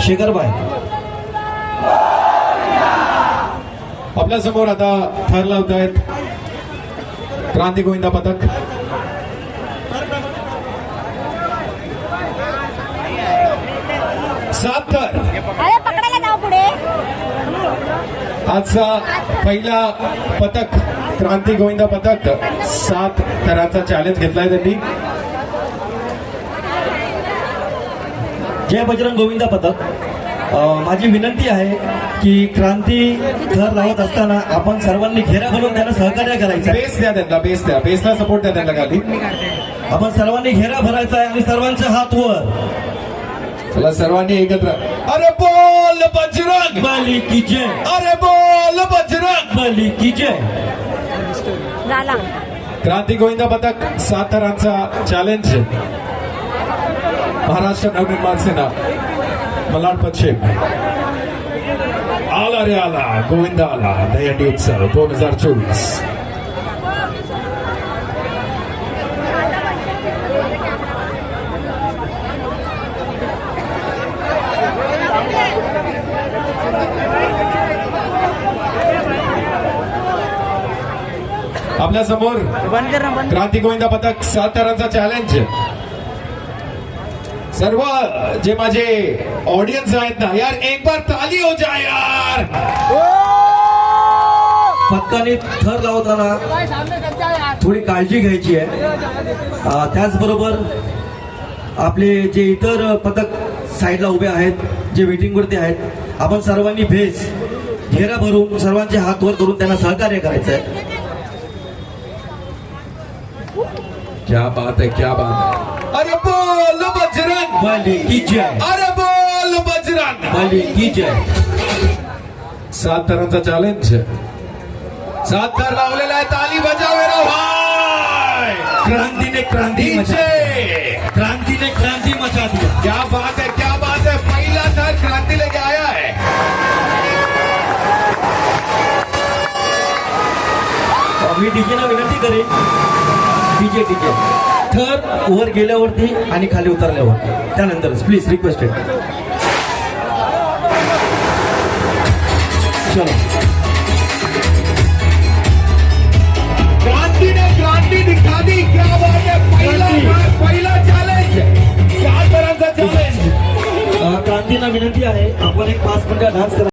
शेखरबाई. आपल्या समोर आता थर लावत आहेत क्रांती गोविंदा पथक. सात थर. अरे पकडायला जाऊ पुढे. आजचा पहिला पथक क्रांती गोविंदा पथक 7 थरांचा चॅलेंज घेतलाय त्यांनी. जय बजरंग गोविंदा पथक. माझी विनंती आहे की क्रांती थर लावत असताना आपण सर्वांनी घेरा बनवून त्यांना सहकार्य करायचं आहे. बेस द्या त्यांना, बेस द्या, बेसला सपोर्ट द्या त्यांना खाली. आपण सर्वांनी घेरा भरायचा आहे आणि सर्वांचे हात वर. चला सर्वांनी एकत्र. अरे बोल बजरंग बली की जय. अरे बोल बजरंग बली की जय. झाला. क्रांती गोविंदा पथक 7 थरांचा चॅलेंज. महाराष्ट्र नवनिर्माण सेना मलाड पश्चिम. आला रे आला गोविंदा आला दहीहंडी उत्सव 2024. आपल्या समोर क्रांती गोविंदा पथक 7 थरांचा चॅलेंज. सर्व जे माझे ऑडियन्स आहेत ना यार, एक बार ताली हो जाए यार. पथकाने थर लावताना थोडी काळजी घ्यायची आहे. त्याचबरोबर आपले जे इतर पथक साईडला उभे आहेत, जे वेटिंग वरती आहेत, आपण सर्वांनी भेस घेरा भरून सर्वांचे हात वर करून त्यांना सहकार्य करायचं आहे. क्या बात है, क्या बात है. अरे बोल बजरंग बली की जय. अरे बोल बजरंग बली की जय. 7 थरांचा चॅलेंज. 7 थर लावलेला आहे. ताली बजावे रे भाई. क्रांतीने क्रांती मचा DJ. क्रांतीने क्रांती मचा दिया. क्या बात है, क्या बात है. पहिला थर क्रांती लेके आया है. मी डीजेला विनंती करेन, डीजे थर वर गेल्यावरती आणि खाली उतरल्यावर त्यानंतरच प्लीज रिक्वेस्टेड. चलो. क्रांतीने क्रांती दिखा दी. क्या बात है. पहिला चॅलेंज 7 थरांचा चॅलेंज. क्रांतीला विनंती आहे आपण एक 5 मिनिटं डान्स करा.